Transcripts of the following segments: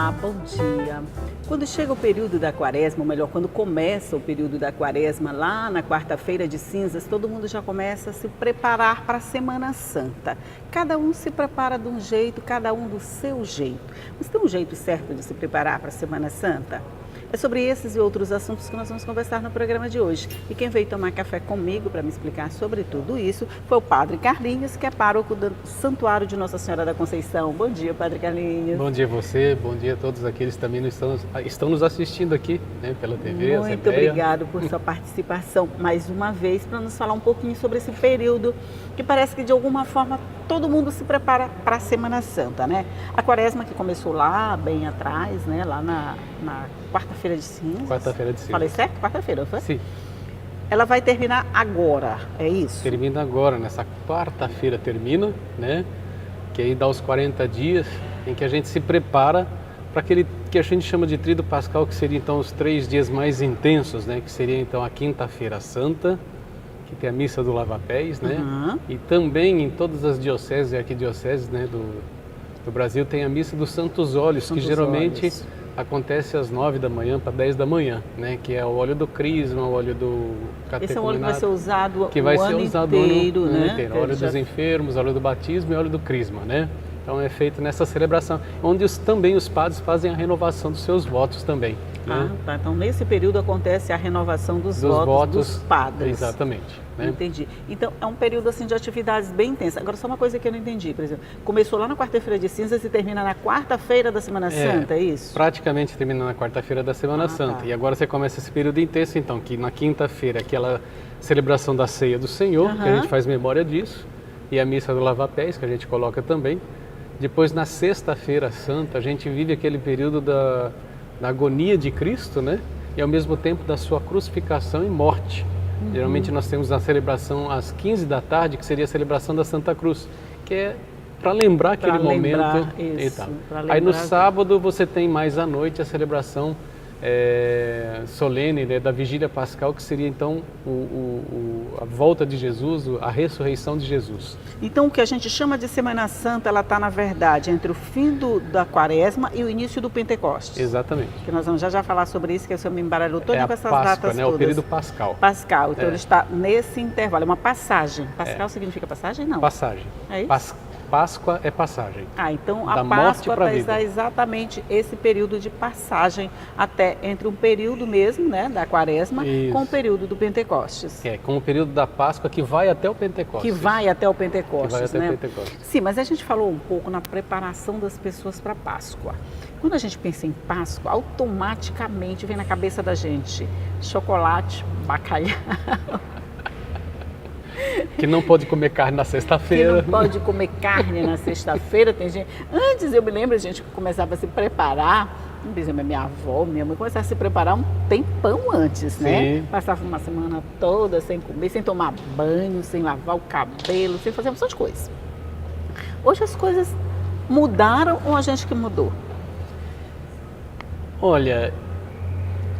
Olá, bom dia. Quando chega o período da quaresma, ou melhor, quando começa o período da quaresma, lá na quarta-feira de cinzas, todo mundo já começa a se preparar para a Semana Santa. Cada um se prepara de um jeito, cada um do seu jeito. Mas tem um jeito certo de se preparar para a Semana Santa? É sobre esses e outros assuntos que nós vamos conversar no programa de hoje. E quem veio tomar café comigo para me explicar sobre tudo isso foi o Padre Carlinhos, que é pároco do Santuário de Nossa Senhora da Conceição. Bom dia, Padre Carlinhos. Bom dia a você, bom dia a todos aqueles que também estão nos assistindo aqui, né, pela TV, Muito obrigado por sua participação mais uma vez, para nos falar um pouquinho sobre esse período que parece que de alguma forma todo mundo se prepara para a Semana Santa, né? A quaresma que começou lá bem atrás, né, lá na quarta-feira de cinzas. Quarta-feira de cinzas. Falei certo? Quarta-feira, não foi? Sim. Ela vai terminar agora, é isso? Termina agora, nessa quarta-feira termina, né? Que aí dá os 40 dias em que a gente se prepara para aquele que a gente chama de Tríduo Pascal, que seria então os 3 dias mais intensos, né? Que seria então a Quinta-feira Santa, que tem a missa do lava-pés, né? Uhum. E também em todas as dioceses e arquidioceses, né, do Brasil tem a missa dos Santos Óleos, que geralmente acontece às 9 da manhã para 10 da manhã, né? Que é o óleo do crisma, o óleo do catecumenato. Esse é o óleo que vai ser usado que vai o ser ano usado inteiro, o ano né? inteiro. Óleo dos enfermos, óleo do batismo e óleo do crisma, né? Então é feito nessa celebração, onde também os padres fazem a renovação dos seus votos também. Né? Tá. Então nesse período acontece a renovação dos votos dos padres. Exatamente. Né? Entendi. Então é um período assim de atividades bem intensas. Agora só uma coisa que eu não entendi, por exemplo, começou lá na quarta-feira de cinzas e termina na quarta-feira da Semana Santa, é isso? Praticamente termina na quarta-feira da Semana Santa. Tá. E agora você começa esse período intenso, então, que na quinta-feira aquela celebração da Ceia do Senhor, que a gente faz memória disso, e a missa do lava-pés, que a gente coloca também. Depois, na sexta-feira santa, a gente vive aquele período da agonia de Cristo, né? E ao mesmo tempo da sua crucificação e morte. Geralmente nós temos a celebração às 15 da tarde, que seria a celebração da Santa Cruz, que é para lembrar aquele momento. Isso, Aí no sábado você tem mais à noite a celebração solene, né, da Vigília Pascal, que seria então a volta de Jesus, a ressurreição de Jesus. Então o que a gente chama de Semana Santa, ela está na verdade entre o fim da quaresma e o início do Pentecostes. Exatamente. Que nós vamos já falar sobre isso, que eu me embaralhou todo com essas Páscoa, datas né, todas. o período pascal. Pascal, então ele está nesse intervalo, é uma passagem. Pascal significa passagem? Não. Passagem. É isso? Páscoa é passagem. Então a da morte Páscoa para a vida. está exatamente esse período de passagem até entre um período mesmo, né, da quaresma, com o período do Pentecostes. Com o período da Páscoa que vai até o Pentecostes. Que vai até o Pentecostes, que vai até né? o Pentecostes. Sim, mas a gente falou um pouco na preparação das pessoas para a Páscoa. Quando a gente pensa em Páscoa, automaticamente vem na cabeça da gente chocolate, bacalhau. Que não pode comer carne na sexta-feira. Que não pode comer carne na sexta-feira. Tem gente. Antes eu me lembro, a gente começava a se preparar. Por exemplo, minha avó, minha mãe começava a se preparar um tempão antes, né? Passava uma semana toda sem comer, sem tomar banho, sem lavar o cabelo, sem fazer uma opção de coisa. Hoje as coisas mudaram ou a gente que mudou? Olha,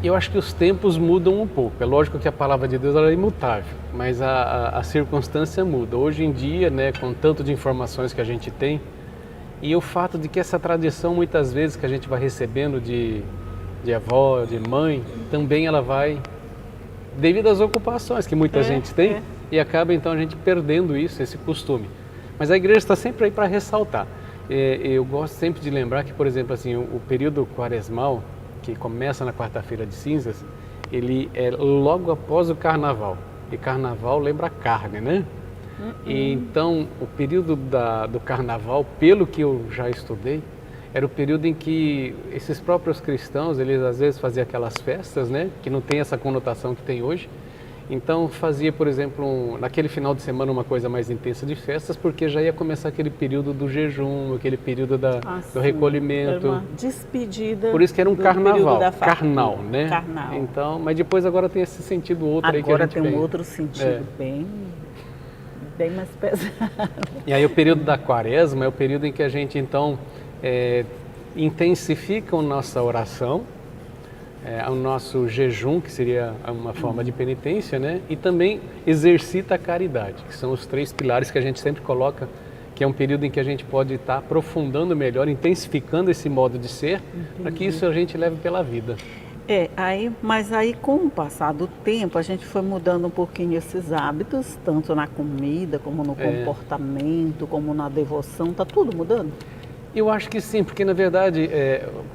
eu acho que os tempos mudam um pouco. É lógico que a palavra de Deus ela é imutável, mas a circunstância muda. Hoje em dia, né, com tanto de informações que a gente tem, e o fato de que essa tradição, muitas vezes, que a gente vai recebendo de avó, de mãe, também ela vai, devido às ocupações que muita gente tem, e acaba então a gente perdendo isso, esse costume. Mas a igreja está sempre aí para ressaltar. Eu gosto sempre de lembrar que, por exemplo, assim, o período quaresmal, que começa na quarta-feira de cinzas, ele é logo após o carnaval. E carnaval lembra carne, né? E então, o período do carnaval, pelo que eu já estudei, era o período em que esses próprios cristãos, eles às vezes faziam aquelas festas, né? Que não tem essa conotação que tem hoje. Então fazia, por exemplo, naquele final de semana uma coisa mais intensa de festas, porque já ia começar aquele período do jejum, aquele período do recolhimento. Era uma despedida. Por isso que era um carnaval, da carnal, né? Carnal. Então, mas depois agora tem esse sentido outro aí que a Agora gente tem um outro sentido bem mais pesado. E aí o período da quaresma é o período em que a gente então intensifica a nossa oração, o nosso jejum, que seria uma forma de penitência, né? E também exercita a caridade, que são os 3 pilares que a gente sempre coloca que é um período em que a gente pode estar aprofundando melhor, intensificando esse modo de ser, para que isso a gente leve pela vida. Mas aí com o passar do tempo a gente foi mudando um pouquinho esses hábitos, tanto na comida, como no comportamento, como na devoção, tá tudo mudando? Eu acho que sim, porque na verdade,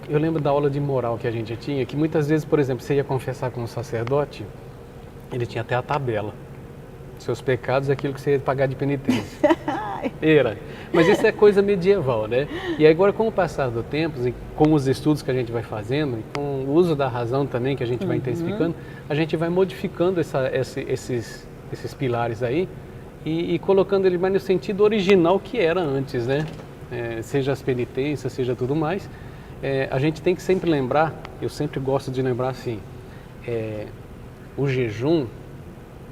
eu lembro da aula de moral que a gente tinha, que muitas vezes, por exemplo, você ia confessar com um sacerdote, ele tinha até a tabela. Seus pecados é aquilo que você ia pagar de penitência. Mas isso é coisa medieval, né? E agora, com o passar do tempo, e com os estudos que a gente vai fazendo, e com o uso da razão também que a gente vai intensificando, a gente vai modificando esses pilares aí e colocando ele mais no sentido original que era antes, né? Seja as penitências, seja tudo mais. A gente tem que sempre lembrar, eu sempre gosto de lembrar assim, o jejum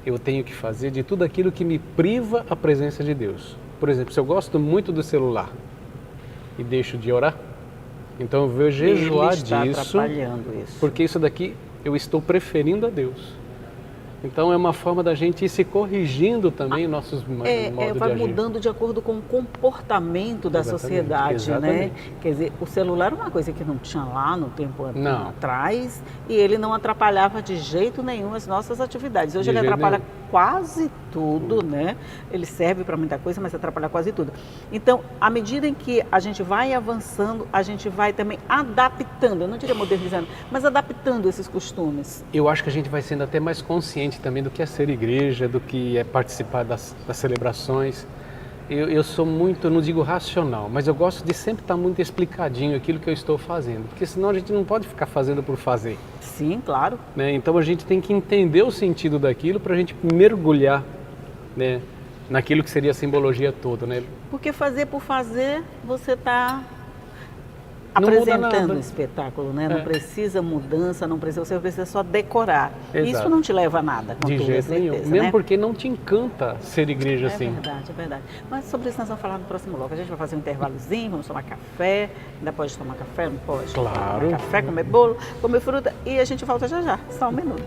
eu tenho que fazer de tudo aquilo que me priva a presença de Deus. Por exemplo, se eu gosto muito do celular e deixo de orar, então eu vou jejuar disso, porque isso daqui eu estou preferindo a Deus. Então é uma forma da gente ir se corrigindo também nossos modos de agir. Vai mudando de acordo com o comportamento da sociedade, né? Quer dizer, o celular é uma coisa que não tinha lá no tempo atrás e ele não atrapalhava de jeito nenhum as nossas atividades. Hoje ele atrapalha quase tudo, né? Ele serve para muita coisa, mas atrapalha quase tudo. Então, à medida em que a gente vai avançando, a gente vai também adaptando, eu não diria modernizando, mas adaptando esses costumes. Eu acho que a gente vai sendo até mais consciente também do que é ser igreja, do que é participar das celebrações. Eu sou muito, não digo racional, mas eu gosto de sempre estar muito explicadinho aquilo que eu estou fazendo, porque senão a gente não pode ficar fazendo por fazer. Sim, claro. Né? Então a gente tem que entender o sentido daquilo para a gente mergulhar, né, naquilo que seria a simbologia toda. Né? Porque fazer por fazer, você está apresentando o espetáculo, né? Não precisa mudança, você precisa só decorar. Exato. Isso não te leva a nada, com toda certeza, mesmo, né? Porque não te encanta ser igreja assim. É verdade. Mas sobre isso nós vamos falar no próximo bloco. A gente vai fazer um intervalozinho, vamos tomar café. Ainda pode tomar café? Não pode? Claro. Tomar café, comer bolo, comer fruta e a gente volta já. Só um minuto.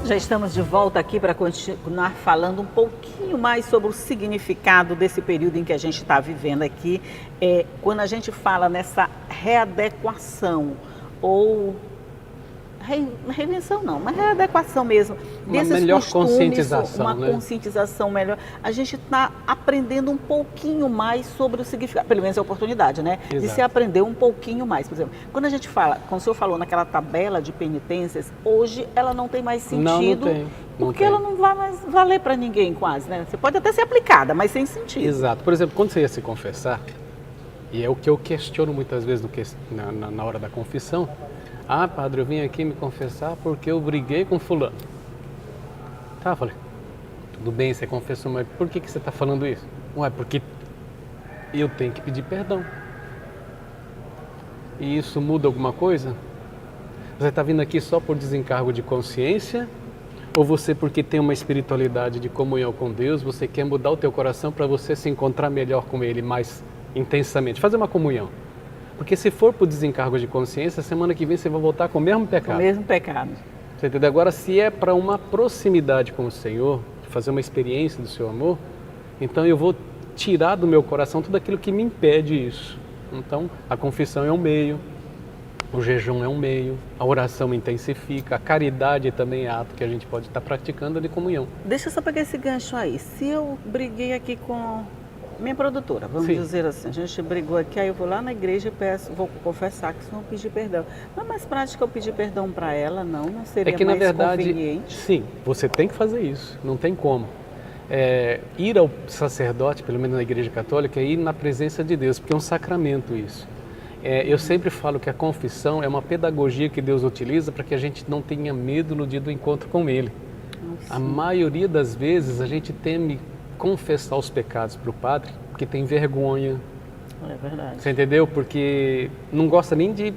Já estamos de volta aqui para continuar falando um pouquinho mais sobre o significado desse período em que a gente está vivendo aqui. Quando a gente fala nessa readequação ou reinvenção não, mas readequação mesmo. Uma melhor conscientização, uma conscientização melhor. A gente está aprendendo um pouquinho mais sobre o significado, pelo menos a oportunidade, né? Exato. De se aprender um pouquinho mais. Por exemplo, quando a gente fala, como o senhor falou naquela tabela de penitências, hoje ela não tem mais sentido, porque ela não vai mais valer para ninguém quase, né? Você pode até ser aplicada, mas sem sentido. Exato. Por exemplo, quando você ia se confessar, e é o que eu questiono muitas vezes na hora da confissão, padre, eu vim aqui me confessar porque eu briguei com fulano. Tá, falei, tudo bem, você confessou, mas por que você está falando isso? Porque eu tenho que pedir perdão. E isso muda alguma coisa? Você está vindo aqui só por desencargo de consciência? Ou você, porque tem uma espiritualidade de comunhão com Deus, você quer mudar o teu coração para você se encontrar melhor com Ele mais intensamente? Fazer uma comunhão. Porque se for por desencargo de consciência, semana que vem você vai voltar com o mesmo pecado. Com o mesmo pecado. Você entendeu? Agora, se é para uma proximidade com o Senhor, fazer uma experiência do seu amor, então eu vou tirar do meu coração tudo aquilo que me impede isso. Então, a confissão é um meio, o jejum é um meio, a oração intensifica, a caridade também é ato que a gente pode estar praticando de comunhão. Deixa eu só pegar esse gancho aí. Se eu briguei aqui com minha produtora, vamos dizer assim, a gente brigou aqui, aí eu vou lá na igreja e vou confessar que não pedir perdão. Não é mais prático eu pedir perdão para ela, não seria mais conveniente? É que na verdade, sim, você tem que fazer isso, não tem como. Ir ao sacerdote, pelo menos na igreja católica, é ir na presença de Deus, porque é um sacramento isso. Eu sempre falo que a confissão é uma pedagogia que Deus utiliza para que a gente não tenha medo no dia do encontro com Ele. A maioria das vezes a gente teme confessar os pecados para o padre, porque tem vergonha. É verdade. Você entendeu? Porque não gosta nem de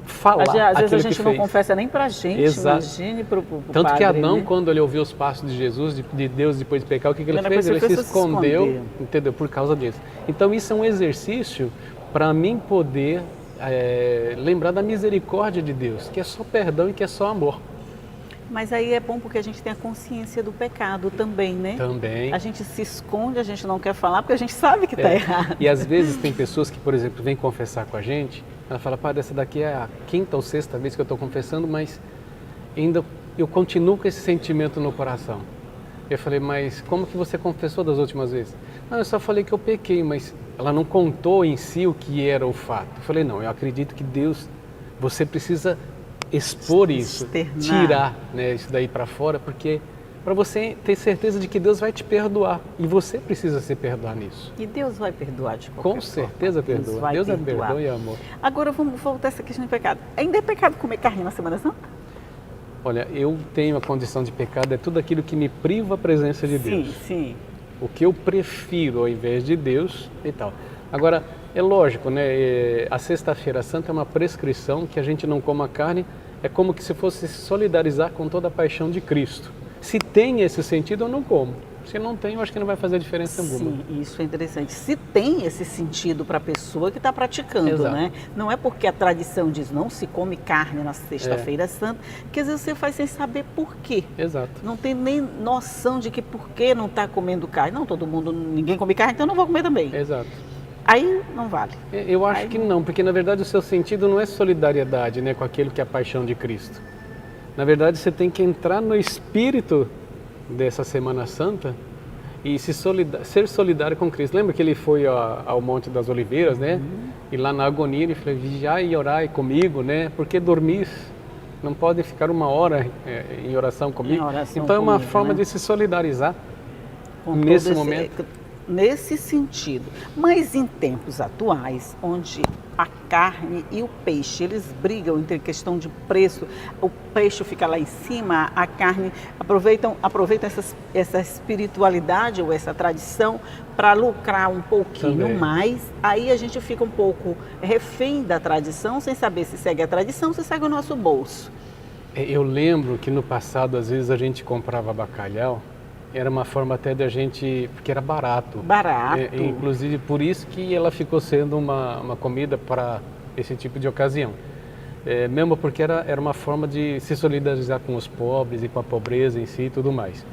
falar Às vezes aquilo a gente que não fez. confessa nem pra gente, Exato. imagine pro Tanto padre, que Adão, né? quando ele ouviu os passos de Jesus, de Deus depois de pecar, o que ele Primeira fez? coisa Ele que se ele fez foi se escondeu, esconder. entendeu? Por causa disso. Então isso é um exercício para mim poder lembrar da misericórdia de Deus, que é só perdão e que é só amor. Mas aí é bom porque a gente tem a consciência do pecado também, né? Também. A gente se esconde, a gente não quer falar porque a gente sabe que está errado. E às vezes tem pessoas que, por exemplo, vêm confessar com a gente, ela fala, padre, essa daqui é a quinta ou sexta vez que eu estou confessando, mas ainda eu continuo com esse sentimento no coração. Eu falei, mas como que você confessou das últimas vezes? Não, eu só falei que eu pequei, mas ela não contou em si o que era o fato. Eu falei, não, eu acredito que Deus, você precisa expor isso, externar, tirar, né, isso daí para fora, porque para você ter certeza de que Deus vai te perdoar e você precisa se perdoar nisso. E Deus vai perdoar de qualquer Com certeza forma. perdoa. Deus é perdão e amor. Agora vamos voltar a essa questão de pecado. Ainda é pecado comer carne na Semana Santa? Olha, eu tenho a condição de pecado, é tudo aquilo que me priva a presença de Deus. Sim, sim. O que eu prefiro ao invés de Deus e tal. Agora, é lógico, né? A Sexta-feira Santa é uma prescrição que a gente não coma carne, é como que se fosse se solidarizar com toda a paixão de Cristo. Se tem esse sentido, eu não como. Se não tem, eu acho que não vai fazer diferença alguma. Sim, isso é interessante. Se tem esse sentido para a pessoa que está praticando, Exato. né? Não é porque a tradição diz não se come carne na Sexta-feira Santa, que às vezes você faz sem saber por quê. Exato. Não tem nem noção de que por que não está comendo carne. Não, todo mundo, ninguém come carne, então eu não vou comer também. Exato. Aí não vale. Eu acho que não, porque na verdade o seu sentido não é solidariedade, né, com aquilo que é a paixão de Cristo. Na verdade você tem que entrar no espírito dessa Semana Santa e ser solidário com Cristo. Lembra que ele foi ao Monte das Oliveiras, né? E lá na agonia ele falou, vigiai e orai comigo, né? Porque dormis, não podem ficar uma hora em oração comigo. Então é uma forma, né, de se solidarizar com nesse momento. Nesse sentido. Mas em tempos atuais, onde a carne e o peixe, eles brigam entre questão de preço, o peixe fica lá em cima, a carne aproveitam essa espiritualidade ou essa tradição para lucrar um pouquinho Também. mais, aí a gente fica um pouco refém da tradição, sem saber se segue a tradição, se segue o nosso bolso. Eu lembro que no passado, às vezes, a gente comprava bacalhau, era uma forma até de a gente, porque era barato. Barato. Inclusive, por isso que ela ficou sendo uma comida para esse tipo de ocasião. Mesmo porque era uma forma de se solidarizar com os pobres e com a pobreza em si e tudo mais.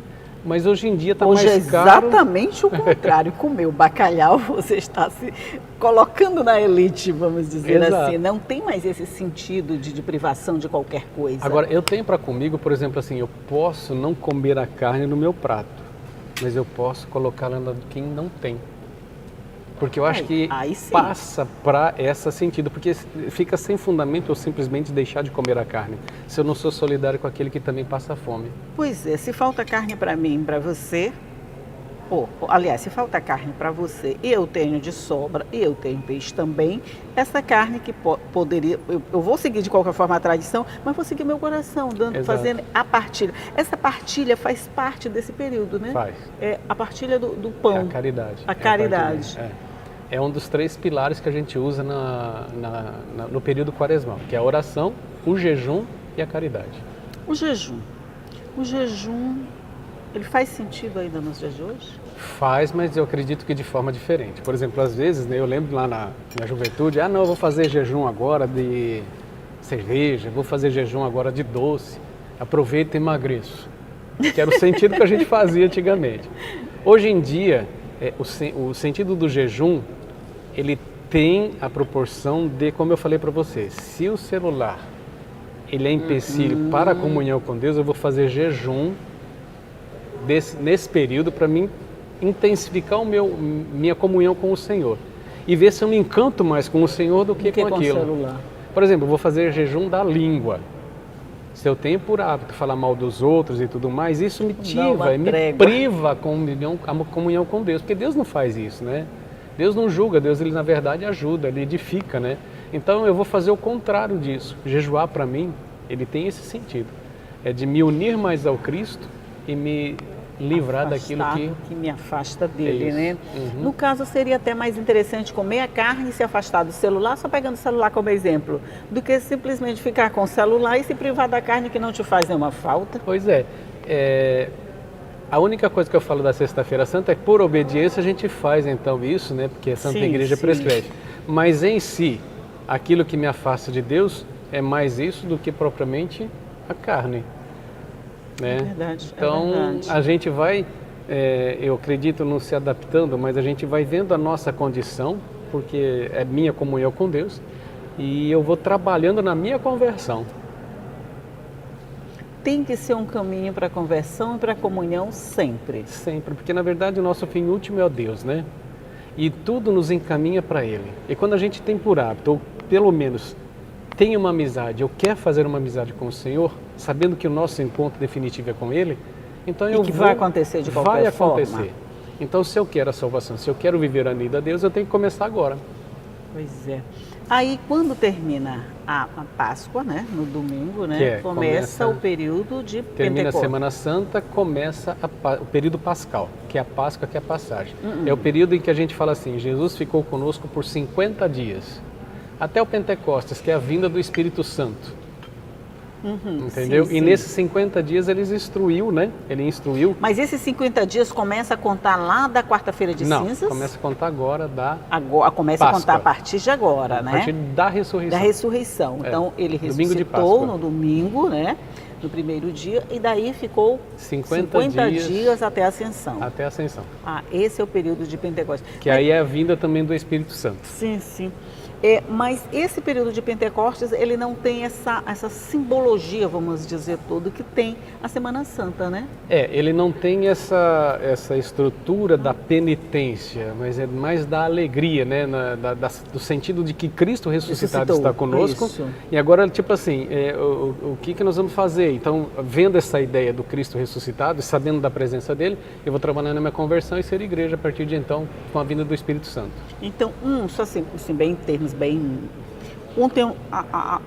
Mas hoje em dia está mais Hoje é caro. exatamente o contrário. Comer o bacalhau, você está se colocando na elite, vamos dizer Exato. assim. Não tem mais esse sentido de privação de qualquer coisa. Agora, eu tenho para comigo, por exemplo, assim, eu posso não comer a carne no meu prato, mas eu posso colocá-la na de quem não tem. Porque eu acho que aí sim. passa para esse sentido, porque fica sem fundamento eu simplesmente deixar de comer a carne, se eu não sou solidário com aquele que também passa fome. Pois é, se falta carne para mim e para você, aliás, se falta carne para você e eu tenho de sobra e eu tenho peixe também, essa carne que poderia, eu vou seguir de qualquer forma a tradição, mas vou seguir meu coração, fazendo a partilha. Essa partilha faz parte desse período, né? Faz. É a partilha do pão. É a caridade. A caridade. É um dos 3 pilares que a gente usa no período quaresmal, que é a oração, o jejum e a caridade. O jejum. O jejum, ele faz sentido ainda nos dias de hoje? Faz, mas eu acredito que de forma diferente. Por exemplo, às vezes, né, eu lembro lá na juventude, não, eu vou fazer jejum agora de cerveja, vou fazer jejum agora de doce, aproveito e emagreço. Que era o sentido que a gente fazia antigamente. Hoje em dia, o sentido do jejum, ele tem a proporção de, como eu falei para você, se o celular ele é empecilho para a comunhão com Deus, eu vou fazer jejum nesse período para mim intensificar minha comunhão com o Senhor e ver se eu me encanto mais com o Senhor do que com aquilo. Celular. Por exemplo, eu vou fazer jejum da língua. Se eu tenho por hábito falar mal dos outros e tudo mais, isso me priva a comunhão com Deus, porque Deus não faz isso, né? Deus não julga, Deus ele na verdade ajuda, ele edifica, né? Então eu vou fazer o contrário disso. Jejuar para mim, ele tem esse sentido, é de me unir mais ao Cristo e me livrar daquilo que me afasta dele, isso. né? Uhum. No caso, seria até mais interessante comer a carne e se afastar do celular, só pegando o celular como exemplo, do que simplesmente ficar com o celular e se privar da carne que não te faz nenhuma falta. Pois é. A única coisa que eu falo da Sexta-feira Santa é que por obediência a gente faz então isso, né? Porque a Santa Igreja prescreve. Mas em si, aquilo que me afasta de Deus é mais isso do que propriamente a carne. Né? É verdade. Então a gente vai, eu acredito, não se adaptando, mas a gente vai vendo a nossa condição, porque é minha comunhão com Deus, e eu vou trabalhando na minha conversão. Tem que ser um caminho para a conversão e para a comunhão sempre. Sempre, porque na verdade o nosso fim último é o Deus, né? E tudo nos encaminha para Ele. E quando a gente tem por hábito, ou pelo menos tem uma amizade, ou quer fazer uma amizade com o Senhor, sabendo que o nosso encontro definitivo é com Ele, então vai acontecer de qualquer forma. Vai acontecer. Então, se eu quero a salvação, se eu quero viver a vida a Deus, eu tenho que começar agora. Pois é. Aí, quando termina a Páscoa, né, no domingo, né, começa o período de Pentecostes. Termina a Semana Santa, começa o período pascal, que é a Páscoa, que é a passagem. É o período em que a gente fala assim, Jesus ficou conosco por 50 dias, até o Pentecostes, que é a vinda do Espírito Santo. Entendeu? Sim, e nesses 50 dias ele instruiu, né? Ele instruiu. Mas esses 50 dias começa a contar lá da quarta-feira de cinzas? Não, começa a contar agora da começa Páscoa. A contar a partir de agora, né? A partir da ressurreição. Da ressurreição. Então ele ressuscitou no domingo, né? No primeiro dia, e daí ficou 50 dias até a ascensão. Até a ascensão. Esse é o período de Pentecostes. Que aí é a vinda também do Espírito Santo. Sim, sim. Mas esse período de Pentecostes, ele não tem essa simbologia, vamos dizer, toda que tem a Semana Santa, né? Ele não tem essa estrutura da penitência, mas é mais da alegria, né? Do sentido de que Cristo ressuscitado está conosco. Isso. E agora, tipo assim, o que nós vamos fazer? Então, vendo essa ideia do Cristo ressuscitado e sabendo da presença dele, eu vou trabalhar na minha conversão e ser igreja a partir de então, com a vinda do Espírito Santo. Então, só assim bem em termos tem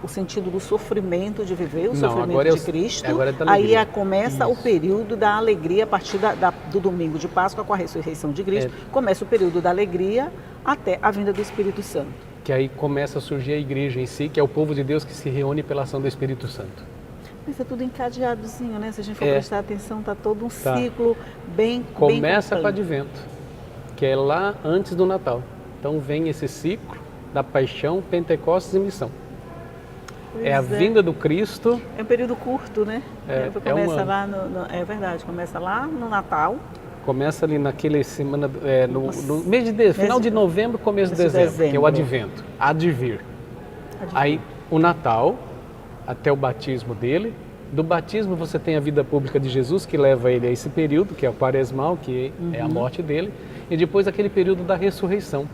o sentido do sofrimento de viver, o sofrimento de Cristo. Aí começa o período da alegria a partir do domingo de Páscoa com a ressurreição de Cristo. Começa o período da alegria até a vinda do Espírito Santo. Que aí começa a surgir a igreja em si, que é o povo de Deus que se reúne pela ação do Espírito Santo. Mas é tudo encadeadozinho, né? Se a gente for prestar atenção, está todo um ciclo bem Começa com o Advento, que é lá antes do Natal. Então vem esse ciclo da paixão, Pentecostes e missão. A vinda do Cristo. É um período curto, né? Começa lá é verdade, começa lá no Natal. Começa ali naquele semana, no mês de final de novembro, começo de dezembro, que é o Advento, Advir. Aí o Natal, até o batismo dele. Do batismo você tem a vida pública de Jesus, que leva ele a esse período, que é o quaresmal, que é a morte dele. E depois aquele período da ressurreição,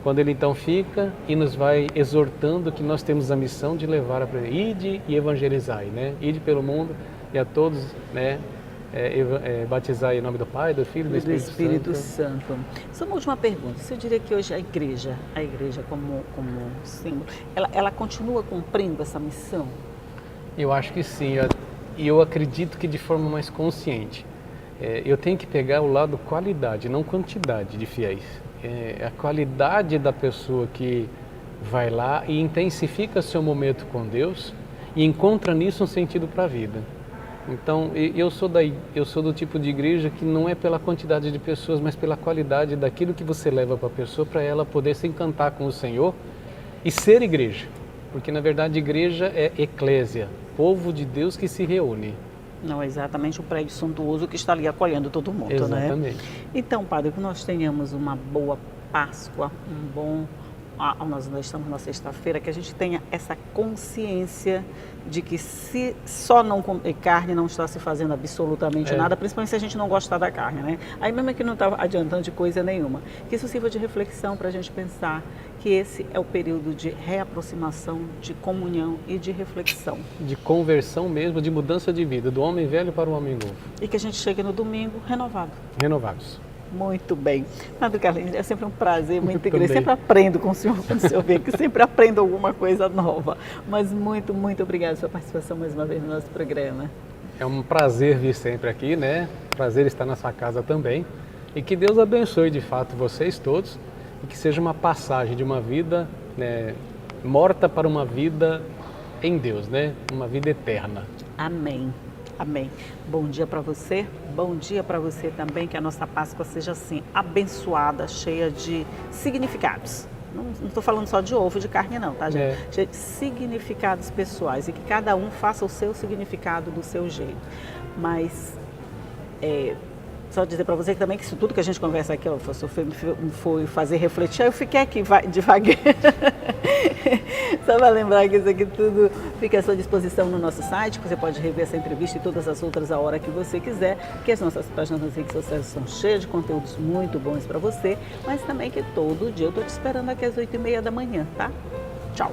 quando ele então fica e nos vai exortando que nós temos a missão de levar a ide e evangelizai, né? Ide pelo mundo e a todos, né? Batizar em nome do Pai, do Filho e do Espírito Santo. Só uma última pergunta. Você diria que hoje a igreja como símbolo, ela continua cumprindo essa missão? Eu acho que sim. E eu acredito que de forma mais consciente. Eu tenho que pegar o lado qualidade, não quantidade de fiéis. A qualidade da pessoa que vai lá e intensifica seu momento com Deus e encontra nisso um sentido para a vida. Então, eu sou do tipo de igreja que não é pela quantidade de pessoas, mas pela qualidade daquilo que você leva para a pessoa, para ela poder se encantar com o Senhor e ser igreja. Porque, na verdade, igreja é eclésia, povo de Deus que se reúne. Não, exatamente o prédio suntuoso que está ali acolhendo todo mundo, exatamente. Né? Então, Padre, que nós tenhamos uma boa Páscoa, nós estamos na sexta-feira, que a gente tenha essa consciência de que se só não comer carne não está se fazendo absolutamente nada, principalmente se a gente não gostar da carne, né? Aí mesmo que não está adiantando de coisa nenhuma. Que isso sirva de reflexão para a gente pensar que esse é o período de reaproximação, de comunhão e de reflexão. De conversão mesmo, de mudança de vida, do homem velho para o homem novo. E que a gente chegue no domingo renovado. Renovados. Muito bem. Padre Carlinhos, é sempre um prazer, muita igreja. Sempre aprendo com o senhor, quando o senhor vê, que sempre aprendo alguma coisa nova. Mas muito, muito obrigada pela sua participação mais uma vez no nosso programa. É um prazer vir sempre aqui, né? Prazer estar na sua casa também. E que Deus abençoe de fato vocês todos e que seja uma passagem de uma vida, né, morta para uma vida em Deus, né? Uma vida eterna. Amém. Amém. Bom dia para você, bom dia para você também, que a nossa Páscoa seja assim, abençoada, cheia de significados. Não estou falando só de ovo, de carne não, tá, gente? Cheia de significados pessoais e que cada um faça o seu significado do seu jeito. Mas, só dizer para você que também que isso tudo que a gente conversa aqui, foi fazer refletir, aí eu fiquei aqui devagar. Só para lembrar que isso aqui tudo fica à sua disposição no nosso site, que você pode rever essa entrevista e todas as outras a hora que você quiser, que as nossas páginas nas redes sociais são cheias de conteúdos muito bons para você, mas também que todo dia eu estou te esperando aqui às 8h30 da manhã, tá? Tchau!